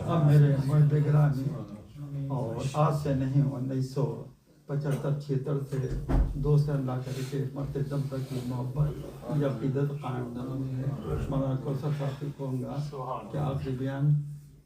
اب میرے مرد گرامی اور آج سے نہیں 1975-76 سے دوست اللہ کرے کہ مرتے دم تک کی محبت یا عقیدت قائم نہ ہوئی ہے. مولانا کوثر صاحب سے کہوں گا کہ آخری بیان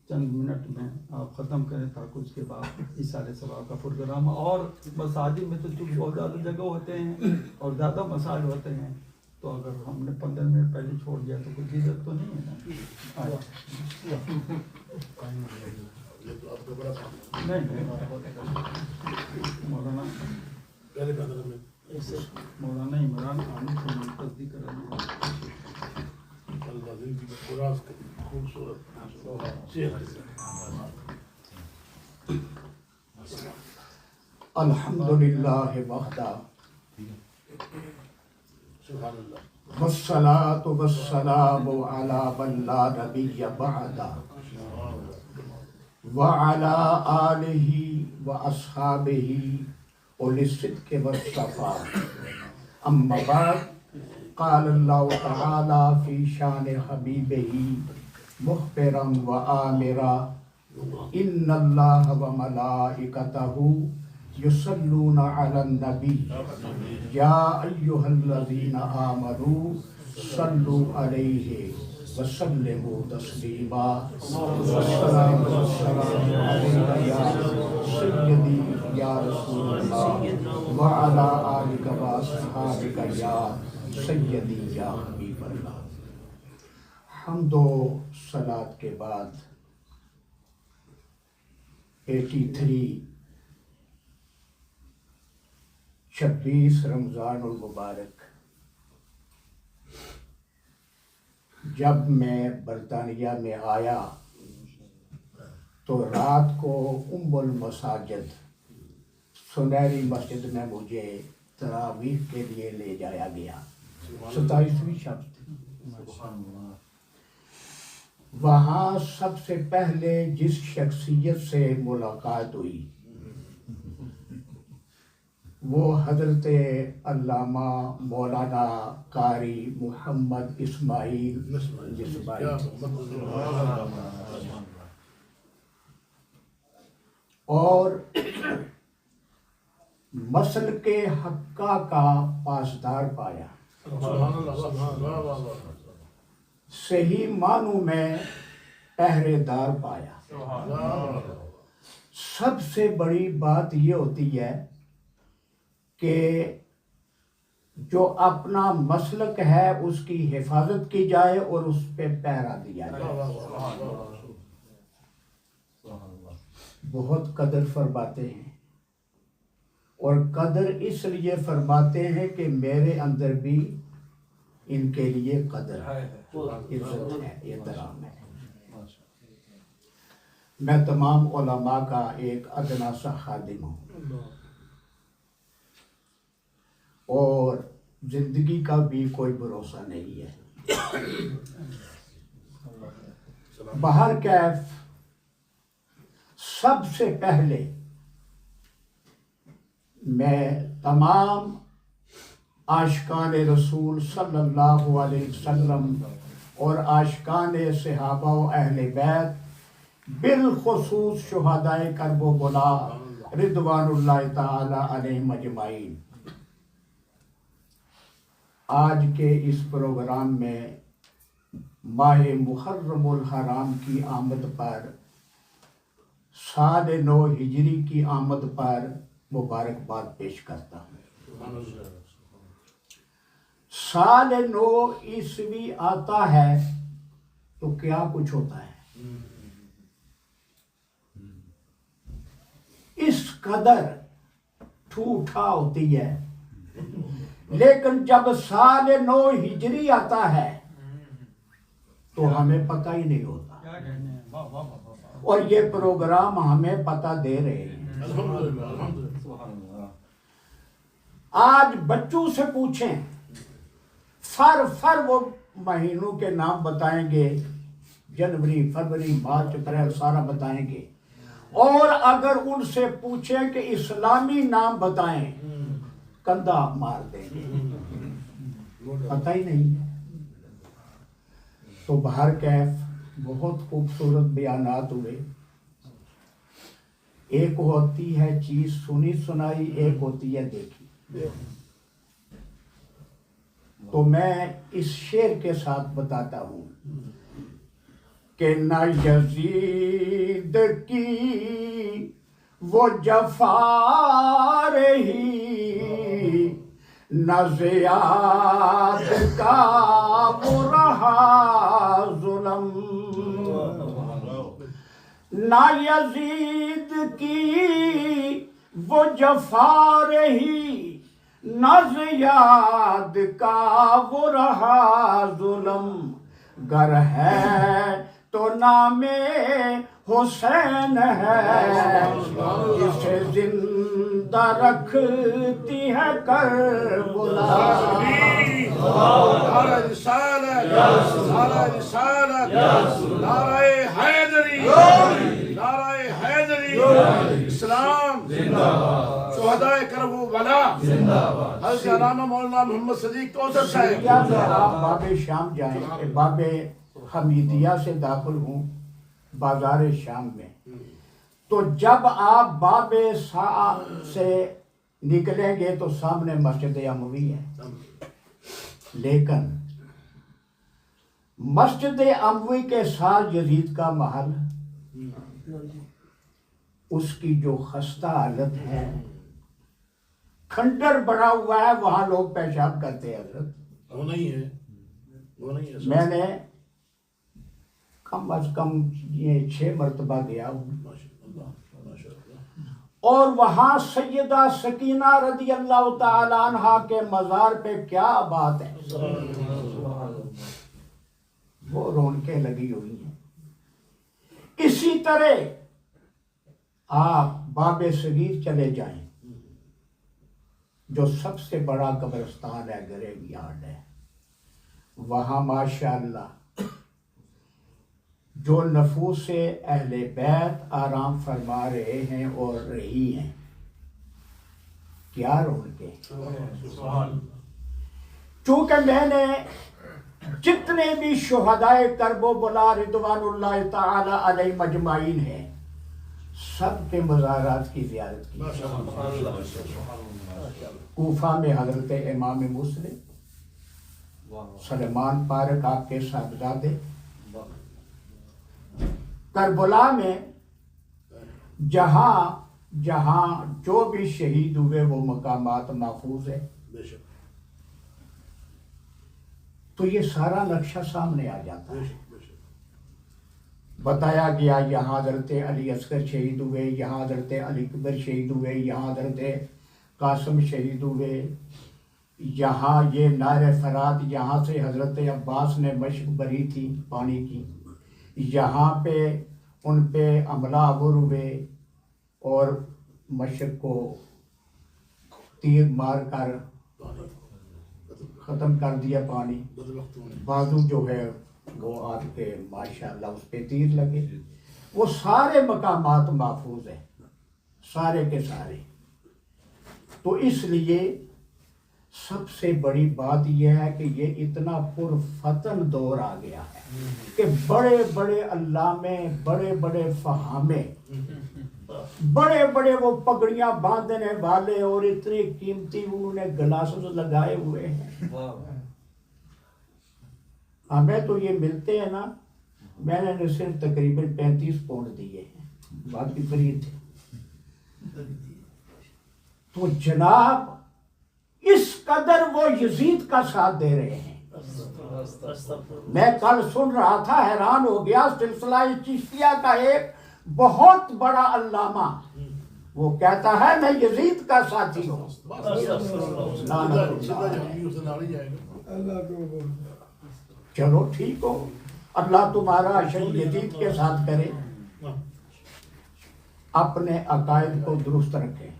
چند منٹ میں آپ ختم کریں تاکہ اس کے بعد ایثار ثواب کا پروگرام. اور مساجد میں تو چونکہ بہت زیادہ جگہ ہوتے ہیں اور زیادہ مسائل ہوتے ہیں تو اگر ہم نے 15 منٹ پہلے چھوڑ دیا تو کچھ عزت تو نہیں ہے نا. نہیں مولانا عمران خان سے تصدیق کرنا الحمدللہ وحدہ والصلاة والسلام علی من لا نبی بعدہ وعلى آلہ واصحابہ اولی الصدق والصفاء. اما بعد قال اللہ تعالی فی شان حبیبہ مخبرا وآمرا ان اللہ وملائکتہ یصلون علی النبی یا ایہا الذین آمنوا صلوا علیہ وسلموا تسلیما. والصلاة والسلام علیک یا سیدی یا رسول اللہ وعلی آلک واصحابک یا سیدی یا حبیب اللہ. حمد و صلاۃ کے بعد 26 رمضان المبارک جب میں برطانیہ میں آیا تو رات کو ام المساجد سنہری مسجد میں مجھے تراویح کے لیے لے جایا گیا. 27ویں شب تھی. وہاں سب سے پہلے جس شخصیت سے ملاقات ہوئی وہ حضرت علامہ مولانا قاری محمد اسماعیل جسبائی اور مسلک حقہ کا پاسدار پایا. صحیح معنوں میں پہرے دار پایا. سب سے بڑی بات یہ ہوتی ہے کہ جو اپنا مسلک ہے اس کی حفاظت کی جائے اور اس پہ پہرا دیا جائے. بہت قدر فرماتے ہیں اور قدر اس لیے فرماتے ہیں کہ میرے اندر بھی ان کے لیے قدر ہے، عزت ہے، احترام ہے. میں تمام علماء کا ایک ادنا سا خادم ہوں اور زندگی کا بھی کوئی بھروسہ نہیں ہے. بہر کیف سب سے پہلے میں تمام عاشقان رسول صلی اللہ علیہ وسلم اور عاشقان صحابہ و اہل بیت بالخصوص شہدائے کرب و بلا رضوان اللہ تعالی علیہم اجمعین آج کے اس پروگرام میں ماہ محرم الحرام کی آمد پر سال 9 ہجری کی آمد پر مبارکباد پیش کرتا ہوں. سال 9 عیسوی آتا ہے تو کیا کچھ ہوتا ہے. اس قدر ٹھوٹا ہوتی ہے، لیکن جب سال 9 ہجری آتا ہے تو ہمیں پتہ ہی نہیں ہوتا. اور یہ پروگرام ہمیں پتہ دے رہے ہیں. آج بچوں سے پوچھیں فر وہ مہینوں کے نام بتائیں گے، جنوری، فروری، مارچ، اپریل سارا بتائیں گے. اور اگر ان سے پوچھیں کہ اسلامی نام بتائیں کندھا مار دیں گے، پتہ ہی نہیں. تو بہر کیف بہت خوبصورت بیانات ہوئے. ایک ہوتی ہے چیز سنی سنائی، ایک ہوتی ہے دیکھی. تو میں اس شعر کے ساتھ بتاتا ہوں کہ نہ یزید کی وہ جفا رہی، نہ زیاد کا وہ رہا ظلم. نہ یزید کی وہ جفا رہی، نہ زیاد کا وہ رہا ظلم. گر ہے تو نام حسین ہے، جسے زندہ رکھتی ہے کربلا. نعرہ رسالت، نعرہ رسالت، نعرہ حیدری، نعرہ حیدری. اسلام شہدائے کربلا. حضرت علامہ مولانا محمد صدیق کوثر صاحب. کیا کہ آپ باب شام جائیں، باب حمیدیہ سے داخل ہوں بازار شام میں، تو جب آپ باب سے نکلیں گے تو سامنے مسجد اموی ہے. لیکن مسجد اموی کے ساتھ یزید کا محل، اس کی جو خستہ حالت ہے، کھنڈر بڑا ہوا ہے، وہاں لوگ پیشاب کرتے ہیں. حضرت وہ نہیں ہے، وہ نہیں ہے. میں نے کم از کم یہ 6 مرتبہ گیا ہوں، اور وہاں سیدہ سکینہ رضی اللہ تعالی عنہ کے مزار پہ کیا بات ہے، وہ رونقیں لگی ہوئی ہیں. اسی طرح آپ باب صغیر چلے جائیں، جو سب سے بڑا قبرستان ہے، گریو یارڈ ہے. وہاں ماشاءاللہ جو نفوس اہل بیت آرام فرما رہے ہیں اور رہی ہیں. کیا رونقیں. چونکہ میں نے جتنے بھی شہدائے کرب و بلا رضوان اللہ تعالی علیہ مجمعین ہیں، سب کے مزارات کی زیارت کی. کوفہ میں حضرت امام مسلم، سلمان پارک آپ کے صاحبزادے، کربلا میں جہاں جہاں جو بھی شہید ہوئے وہ مقامات محفوظ ہے. تو یہ سارا نقشہ سامنے آ جاتا ہے. بتایا گیا یہاں حضرت علی اصغر شہید ہوئے، یہاں حضرت علی اکبر شہید ہوئے، یہاں حضرت قاسم شہید ہوئے، یہاں یہ نہر فرات، یہاں سے حضرت عباس نے مشق بری تھی پانی کی، یہاں پہ ان پہ حملہ آور ہوئے اور مشرق کو تیر مار کر ختم کر دیا پانی. بازو جو ہے وہ آپ کے ماشاءاللہ اس پہ تیر لگے. وہ سارے مقامات محفوظ ہیں، سارے کے سارے. تو اس لیے سب سے بڑی بات یہ ہے کہ یہ اتنا پرفتن دور آ گیا ہے کہ بڑے بڑے علامے، بڑے بڑے فہامے، بڑے بڑے وہ پگڑیاں باندھنے والے اور اتنے قیمتی انہوں نے گلاسز لگائے ہوئے ہیں. ہمیں تو یہ ملتے ہیں نا، میں نے صرف تقریباً 35 پاؤنڈ دیے ہیں، باقی فری تھے. تو جناب اس قدر وہ یزید کا ساتھ دے رہے ہیں. میں کل سن رہا تھا، حیران ہو گیا. سلسلہ چشتیہ کا ایک بہت بڑا علامہ وہ کہتا ہے میں یزید کا ساتھی ہوں. چلو ٹھیک ہو، اللہ تمہارا اشر یزید کے ساتھ کرے. اپنے عقائد کو درست رکھیں.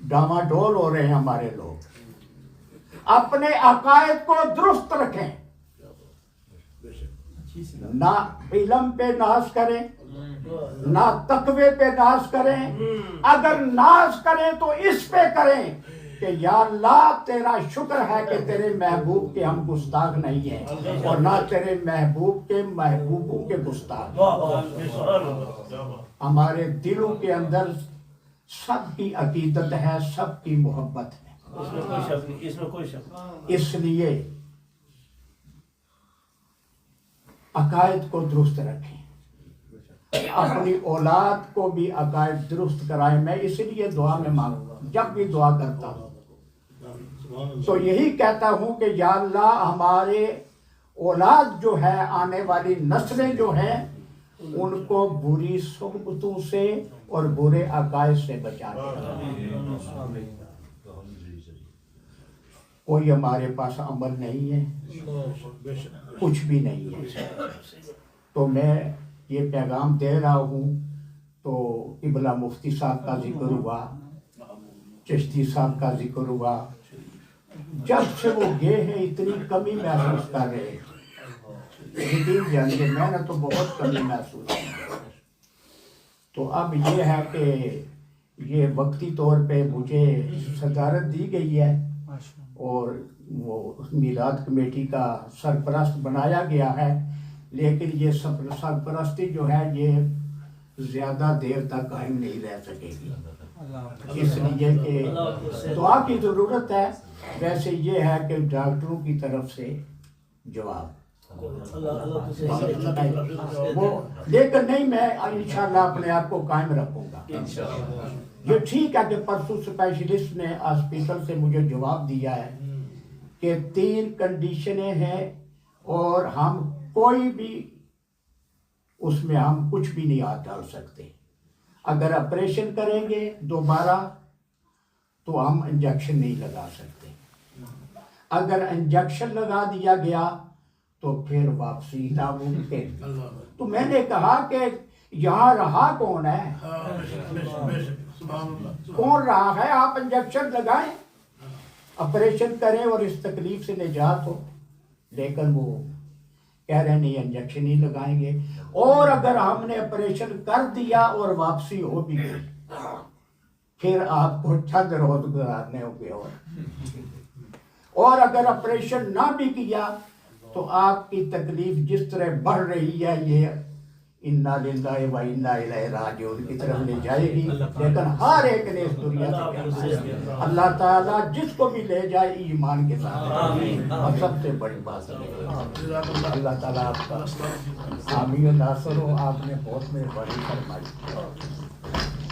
ڈاما ڈول ہو رہے ہیں ہمارے لوگ. اپنے عقائد کو درست رکھیں، نہ علم پہ ناز کریں، نہ تقوی پہ ناز کریں. اگر ناز کریں تو اس پہ کریں کہ یا اللہ تیرا شکر ہے کہ تیرے محبوب کے ہم گستاخ نہیں ہیں اور نہ تیرے محبوب کے محبوبوں کے گستاخ. ہمارے دلوں کے اندر سب کی عقیدت ہے, سب کی محبت ہے. اس لیے عقائد کو درست رکھیں, اپنی اولاد کو بھی عقائد درست کرائیں. میں اس لیے دعا میں مانگوں گا, جب بھی دعا کرتا ہوں تو یہی کہتا ہوں کہ یا اللہ ہمارے اولاد جو ہے, آنے والی نسلیں جو ہیں, ان کو بری صحبتوں سے اور برے عقائد سے بچا دے. کوئی ہمارے پاس عمل نہیں ہے, کچھ بھی نہیں ہے. تو میں یہ پیغام دے رہا ہوں. تو قبلہ مفتی صاحب کا ذکر ہوا, چشتی صاحب کا ذکر ہوا. جب سے وہ گئے ہیں اتنی کمی محسوس کر رہے ہیں. جانتے میں نے تو بہت کمی محسوس کی. تو اب یہ ہے کہ یہ وقتی طور پہ مجھے صدارت دی گئی ہے اور وہ میلاد کمیٹی کا سرپرست بنایا گیا ہے. لیکن یہ سرپرستی جو ہے یہ زیادہ دیر تک قائم نہیں رہ سکے گی, اس لیے کہ دعا کی ضرورت ہے. ویسے یہ ہے کہ ڈاکٹروں کی طرف سے جواب وہ, لیکن نہیں, میں انشاءاللہ اپنے آپ کو قائم رکھوں گا. یہ ٹھیک ہے کہ پرسوں اسپیشلسٹ نے ہاسپٹل سے مجھے جواب دیا ہے کہ 3 کنڈیشنیں ہیں اور ہم کوئی بھی اس میں ہم کچھ بھی نہیں ہاتھ ڈال سکتے. اگر آپریشن کریں گے دوبارہ تو ہم انجیکشن نہیں لگا سکتے. اگر انجیکشن لگا دیا گیا تو پھر واپسی ناممکن. تو میں نے کہا کہ یہاں رہا کون ہے, کون رہا ہے؟ آپ انجیکشن لگائیں, آپریشن کریں اور اس تکلیف سے نجات ہو. لیکن وہ کہہ رہے نہیں انجیکشن ہی لگائیں گے. اور اگر ہم نے آپریشن کر دیا اور واپسی ہو بھی گئی پھر آپ کو چند روز گزارنے ہوں گے. اور اگر آپریشن نہ بھی کیا تو آپ کی تکلیف جس طرح بڑھ رہی ہے یہ انا للہ و انا الیہ راجعون کی طرف لے جائے گی. لیکن ہر ایک نے اس دنیا سے اللہ تعالیٰ جس کو بھی لے جائے ایمان کے ساتھ. اور سب سے بڑی بات ہے اللہ تعالیٰ آپ کا حامی و ناصر ہو. آپ نے بہت مہربانی فرمائی.